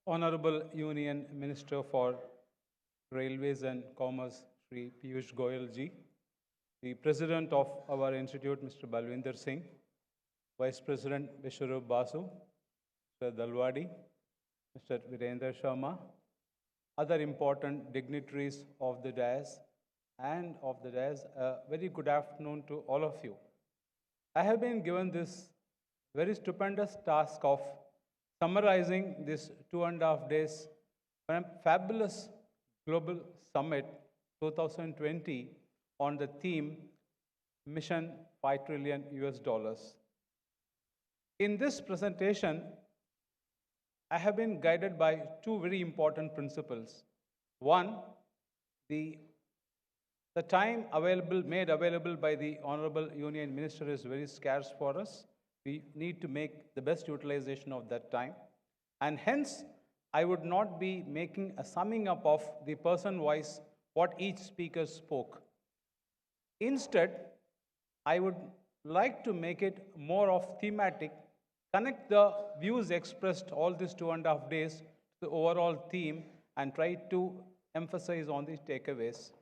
Honorable Union Minister for Railways and Commerce, Shri Piyush Goyal ji, the President of our institute, Mr. Balwinder Singh, Vice President Vishwarup Basu, Mr. Dalwadi, Mr. Virendra Sharma, other important dignitaries of the dais, a very good afternoon to all of you. I have been given this very stupendous task of summarizing this 2.5 days fabulous global summit 2020 on the theme Mission 5 trillion US dollars. In this presentation, I have been guided by two very important principles. One, the time made available by the Honorable Union Minister is very scarce for us. We need to make the best utilization of that time. And hence, I would not be making a summing up of the person-wise what each speaker spoke. Instead, I would like to make it more of thematic, connect the views expressed all these 2.5 days to the overall theme and try to emphasize on the takeaways.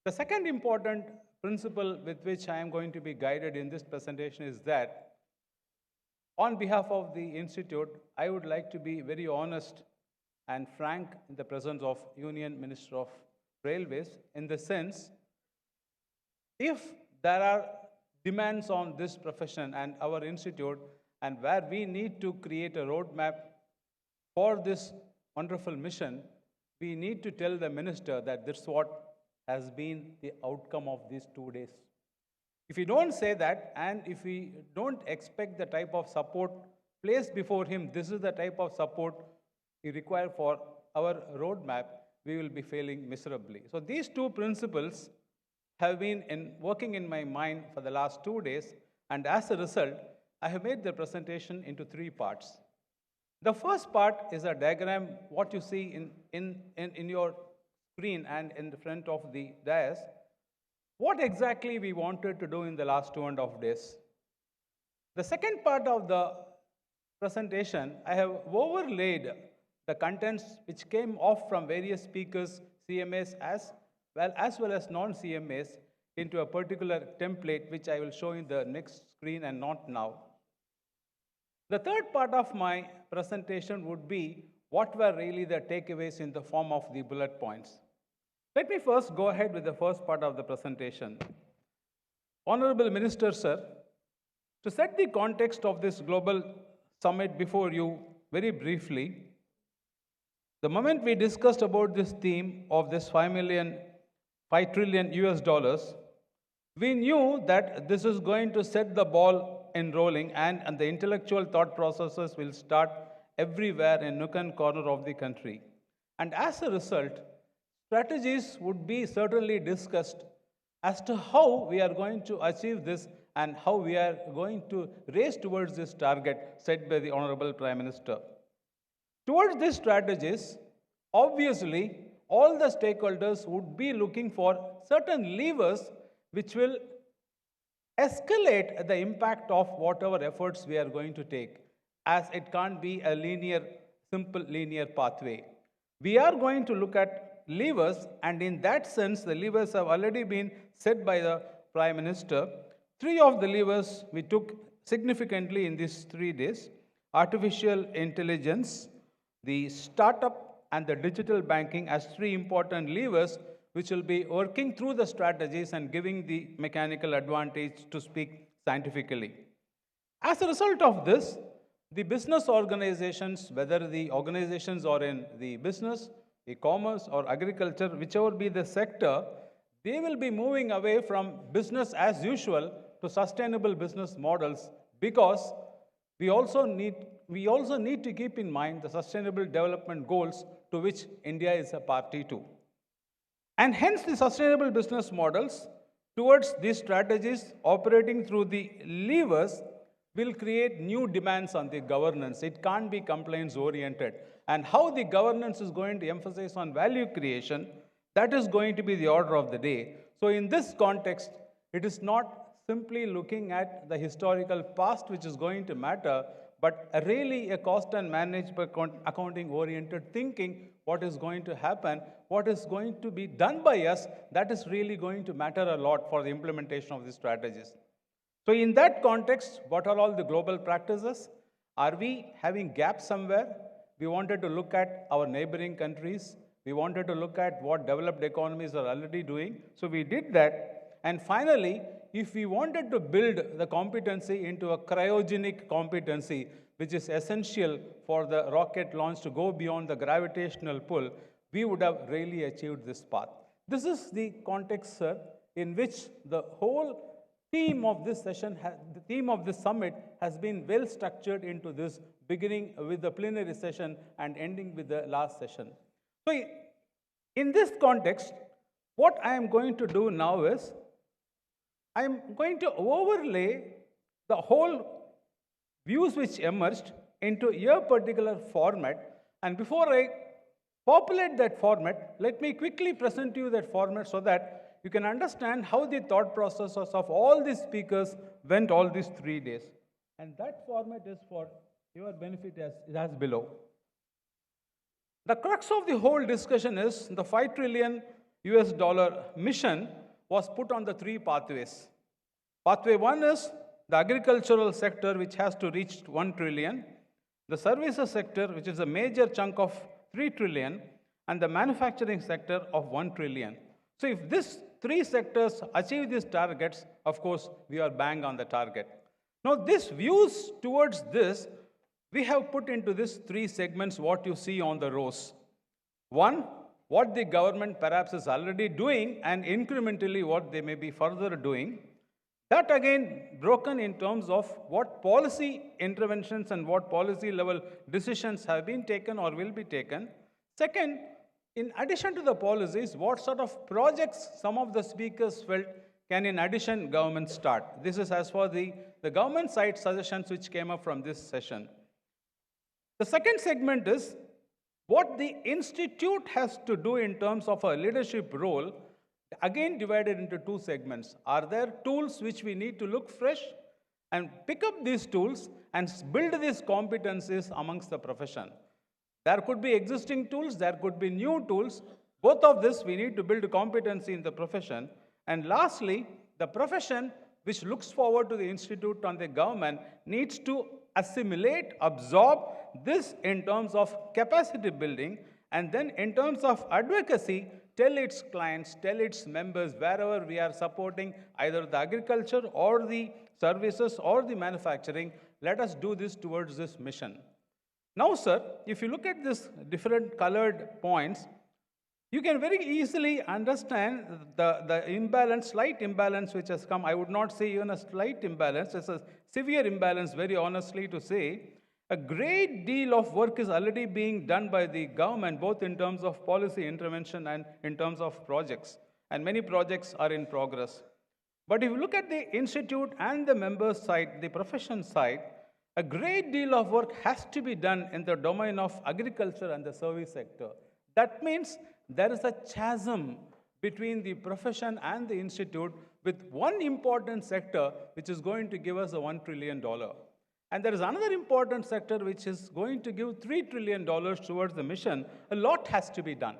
The second important principle with which I am going to be guided in this presentation is that on behalf of the Institute, I would like to be very honest and frank in the presence of Union Minister of Railways in the sense, if there are demands on this profession and our institute and where we need to create a roadmap for this wonderful mission, we need to tell the minister that this is what has been the outcome of these 2 days. If we don't say that, and if we don't expect the type of support placed before him, this is the type of support we require for our roadmap, we will be failing miserably. So these two principles have been working in my mind for the last 2 days, and as a result, I have made the presentation into 3 parts. The first part is a diagram, what you see in your screen and in the front of the dais, what exactly we wanted to do in the last 2.5 days. The second part of the presentation, I have overlaid the contents which came off from various speakers, CMAs as well as non-CMAs into a particular template which I will show in the next screen and not now. The third part of my presentation would be what were really the takeaways in the form of the bullet points. Let me first go ahead with the first part of the presentation. Honorable Minister, sir, to set the context of this global summit before you very briefly, the moment we discussed about this theme of this 5 trillion US dollars, we knew that this is going to set the ball in rolling and the intellectual thought processes will start everywhere in nook and corner of the country. And as a result, strategies would be certainly discussed as to how we are going to achieve this and how we are going to race towards this target set by the Honorable Prime Minister. Towards these strategies, obviously, all the stakeholders would be looking for certain levers which will escalate the impact of whatever efforts we are going to take, as it can't be a simple linear pathway. We are going to look at levers, and in that sense, the levers have already been set by the Prime Minister. 3 of the levers we took significantly in these 3 days: artificial intelligence, the startup, and the digital banking as 3 important levers which will be working through the strategies and giving the mechanical advantage, to speak scientifically. As a result of this, the business organizations, whether the organizations are in the business, e-commerce or agriculture, whichever be the sector, they will be moving away from business as usual to sustainable business models, because we also need to keep in mind the sustainable development goals to which India is a party to. And hence the sustainable business models towards these strategies operating through the levers will create new demands on the governance. It can't be compliance oriented. And how the governance is going to emphasize on value creation, that is going to be the order of the day. So in this context, it is not simply looking at the historical past which is going to matter, but really a cost and management accounting oriented thinking, what is going to happen, what is going to be done by us, that is really going to matter a lot for the implementation of these strategies. So in that context, what are all the global practices? Are we having gaps somewhere? We wanted to look at our neighboring countries. We wanted to look at what developed economies are already doing. So we did that. And finally, if we wanted to build the competency into a cryogenic competency, which is essential for the rocket launch to go beyond the gravitational pull, we would have really achieved this path. This is the context, sir, in which the whole theme of this session, the theme of this summit has been well structured into this, beginning with the plenary session and ending with the last session. So in this context, what I am going to do now is, I am going to overlay the whole views which emerged into a particular format. And before I populate that format, let me quickly present to you that format so that you can understand how the thought processes of all these speakers went all these 3 days. And that format is for your benefit as below. The crux of the whole discussion is the $5 trillion mission was put on the 3 pathways. Pathway 1 is the agricultural sector, which has to reach 1 trillion, the services sector, which is a major chunk of 3 trillion, and the manufacturing sector of 1 trillion. So if these 3 sectors achieve these targets, of course, we are bang on the target. Now, these views towards this, we have put into these 3 segments what you see on the rows. 1, what the government perhaps is already doing, and incrementally what they may be further doing. That again broken in terms of what policy interventions and what policy level decisions have been taken or will be taken. Second, in addition to the policies, what sort of projects some of the speakers felt can in addition government start. This is as for the government side suggestions which came up from this session. The second segment is what the institute has to do in terms of a leadership role, again divided into 2 segments. Are there tools which we need to look fresh and pick up these tools and build these competencies amongst the profession? There could be existing tools, there could be new tools. Both of this we need to build competency in the profession. And lastly, the profession which looks forward to the institute and the government needs to assimilate, absorb this in terms of capacity building, and then in terms of advocacy, tell its clients, tell its members, wherever we are supporting either the agriculture or the services or the manufacturing, let us do this towards this mission. Now, sir, if you look at this different colored points, you can very easily understand the imbalance, slight imbalance which has come. I would not say even a slight imbalance, it's a severe imbalance, very honestly to say. A great deal of work is already being done by the government, both in terms of policy intervention and in terms of projects. And many projects are in progress. But if you look at the institute and the members side, the profession side, a great deal of work has to be done in the domain of agriculture and the service sector. That means there is a chasm between the profession and the institute with one important sector which is going to give us a $1 trillion. And there is another important sector which is going to give $3 trillion towards the mission. A lot has to be done.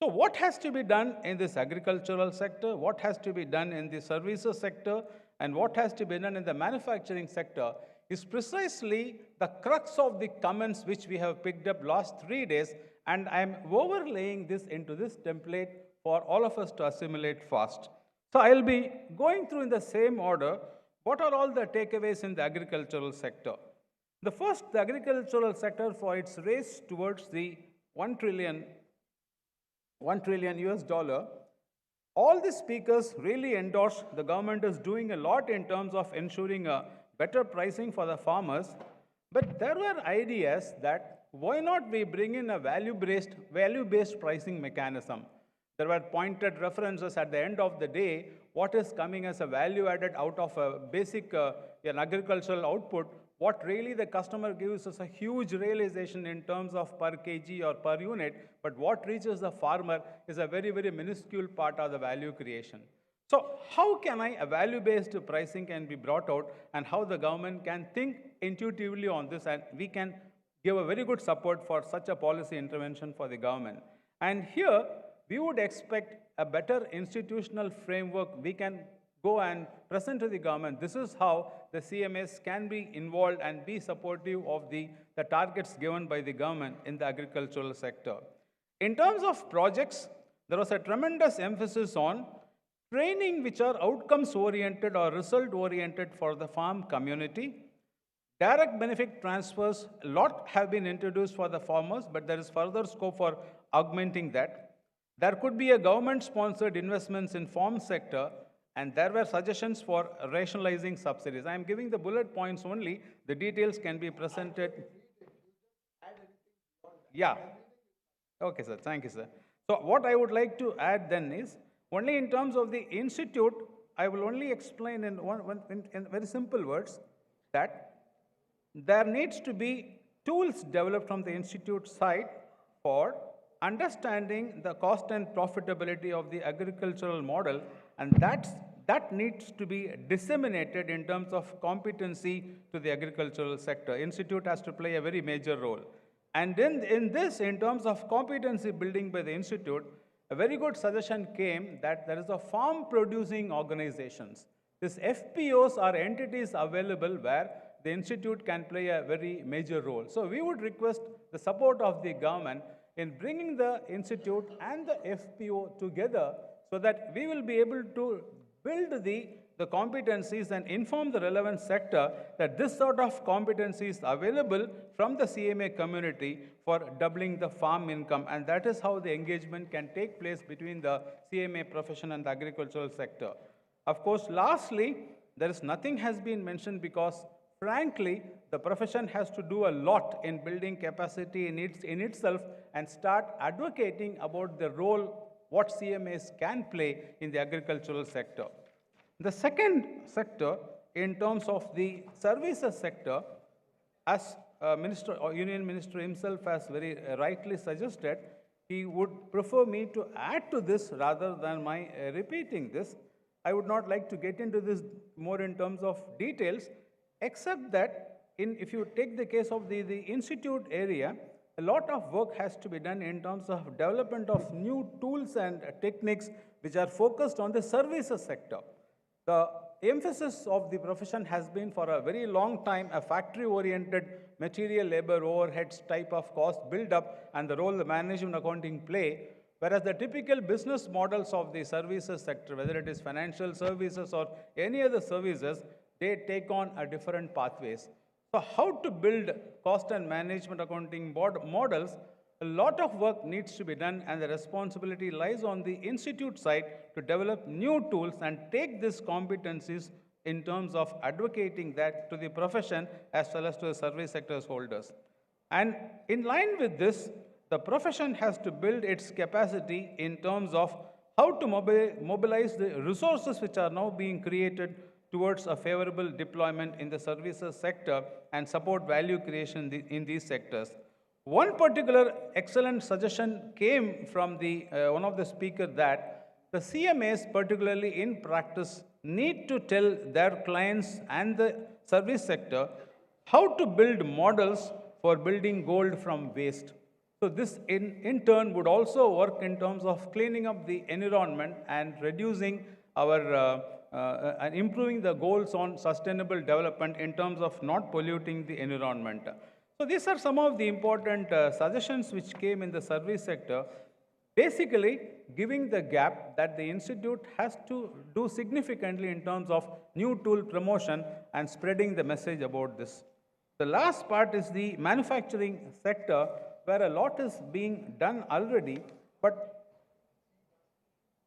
So what has to be done in this agricultural sector? What has to be done in the services sector? And what has to be done in the manufacturing sector is precisely the crux of the comments which we have picked up last 3 days. And I'm overlaying this into this template for all of us to assimilate fast. So I'll be going through in the same order. What are all the takeaways in the agricultural sector? The first, the agricultural sector for its race towards the $1 trillion US dollar, all the speakers really endorse the government is doing a lot in terms of ensuring a better pricing for the farmers. But there were ideas that why not we bring in a value-based pricing mechanism? There were pointed references at the end of the day, what is coming as a value added out of a basic an agricultural output, what really the customer gives us a huge realization in terms of per kg or per unit, but what reaches the farmer is a very, very minuscule part of the value creation. So how can a value-based pricing can be brought out and how the government can think intuitively on this, and we can give a very good support for such a policy intervention for the government. And here, we would expect a better institutional framework we can go and present to the government. This is how the CMAs can be involved and be supportive of the targets given by the government in the agricultural sector. In terms of projects, there was a tremendous emphasis on training which are outcomes oriented or result oriented for the farm community. Direct benefit transfers, a lot have been introduced for the farmers, but there is further scope for augmenting that. There could be a government-sponsored investments in farm sector, and there were suggestions for rationalizing subsidies. I am giving the bullet points only. The details can be presented. Yeah. Okay, sir. Thank you, sir. So what I would like to add then is, only in terms of the institute, I will only explain in very simple words that there needs to be tools developed from the institute side for understanding the cost and profitability of the agricultural model, and that needs to be disseminated in terms of competency to the agricultural sector. Institute has to play a very major role. And in this, in terms of competency building by the institute, a very good suggestion came that there is a farm producing organizations. These FPOs are entities available where the institute can play a very major role. So we would request the support of the government in bringing the institute and the FPO together so that we will be able to build the competencies and inform the relevant sector that this sort of competency is available from the CMA community for doubling the farm income. And that is how the engagement can take place between the CMA profession and the agricultural sector. Of course, lastly, nothing has been mentioned because frankly, the profession has to do a lot in building capacity in itself and start advocating about the role what CMAs can play in the agricultural sector. The second sector, in terms of the services sector, as Union Minister himself has very rightly suggested, he would prefer me to add to this rather than my repeating this. I would not like to get into this more in terms of details, except that if you take the case of the institute area, a lot of work has to be done in terms of development of new tools and techniques which are focused on the services sector. The emphasis of the profession has been for a very long time a factory-oriented material labor overheads type of cost build-up and the role the management accounting play, whereas the typical business models of the services sector, whether it is financial services or any other services, they take on a different pathways. So how to build cost and management accounting models, a lot of work needs to be done, and the responsibility lies on the institute side to develop new tools and take these competencies in terms of advocating that to the profession as well as to the service sector's holders. And in line with this, the profession has to build its capacity in terms of how to mobilize the resources which are now being created towards a favorable deployment in the services sector and support value creation in these sectors. One particular excellent suggestion came from one of the speakers that the CMAs, particularly in practice, need to tell their clients and the service sector how to build models for building gold from waste. So this in turn would also work in terms of cleaning up the environment and reducing our and improving the goals on sustainable development in terms of not polluting the environment. So these are some of the important suggestions which came in the service sector, basically giving the gap that the institute has to do significantly in terms of new tool promotion and spreading the message about this. The last part is the manufacturing sector, where a lot is being done already, but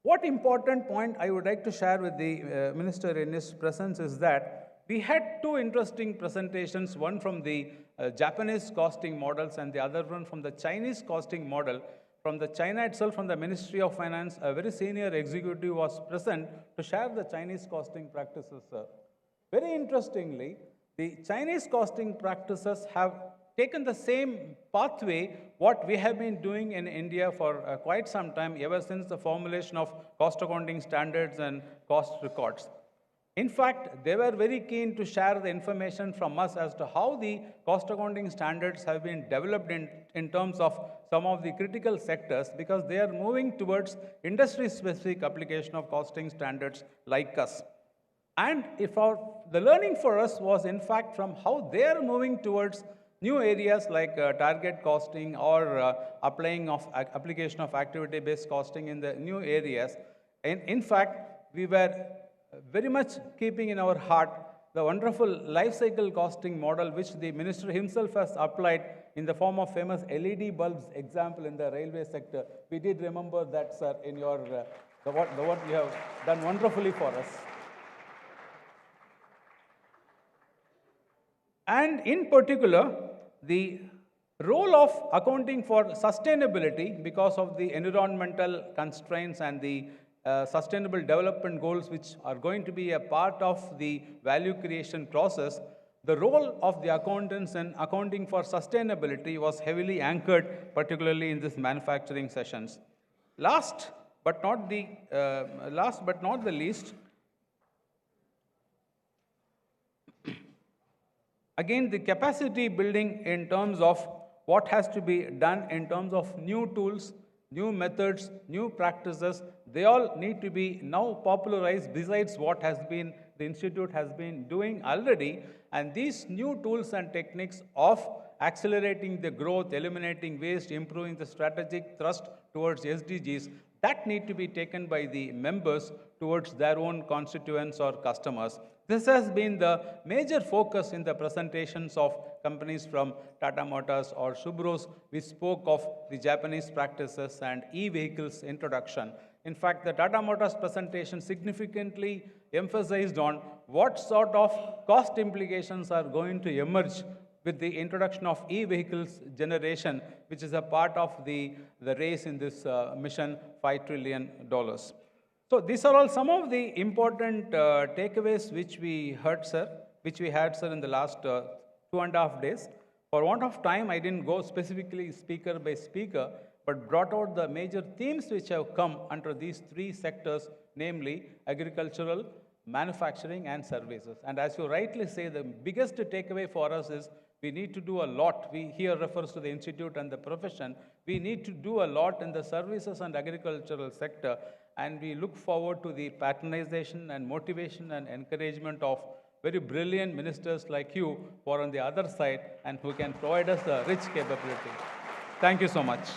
what important point I would like to share with the Minister in his presence is that we had two interesting presentations, one from the Japanese costing models and the other one from the Chinese costing model. From the China itself, from the Ministry of Finance, a very senior executive was present to share the Chinese costing practices, sir. Very interestingly, the Chinese costing practices have taken the same pathway what we have been doing in India for quite some time, ever since the formulation of cost accounting standards and cost records. In fact, they were very keen to share the information from us as to how the cost accounting standards have been developed in terms of some of the critical sectors, because they are moving towards industry-specific application of costing standards like us. And the learning for us was, in fact, from how they are moving towards new areas like target costing or applying of application of activity-based costing in the new areas. And in fact, we were very much keeping in our heart the wonderful life cycle costing model which the minister himself has applied in the form of famous LED bulbs example in the railway sector. We did remember that, sir, in your the what you have done wonderfully for us. And in particular, the role of accounting for sustainability because of the environmental constraints and the sustainable development goals which are going to be a part of the value creation process, the role of the accountants in accounting for sustainability was heavily anchored, particularly in these manufacturing sessions. Last but not the least, again, the capacity building in terms of what has to be done in terms of new tools, new methods, new practices, they all need to be now popularized besides what has been, the institute has been doing already. And these new tools and techniques of accelerating the growth, eliminating waste, improving the strategic thrust towards SDGs, that need to be taken by the members towards their own constituents or customers. This has been the major focus in the presentations of companies from Tata Motors or Subros. We spoke of the Japanese practices and e-vehicles introduction. In fact, the Tata Motors presentation significantly emphasized on what sort of cost implications are going to emerge with the introduction of e-vehicles generation, which is a part of the race in this mission, $5 trillion. So these are all some of the important takeaways which we had, sir, in the last 2.5 days. For want of time, I didn't go specifically speaker by speaker, but brought out the major themes which have come under these three sectors, namely agricultural, manufacturing, and services. And as you rightly say, the biggest takeaway for us is we need to do a lot. We here refers to the institute and the profession. We need to do a lot in the services and agricultural sector, and we look forward to the patronization and motivation and encouragement of very brilliant ministers like you who are on the other side and who can provide us a rich capability. Thank you so much.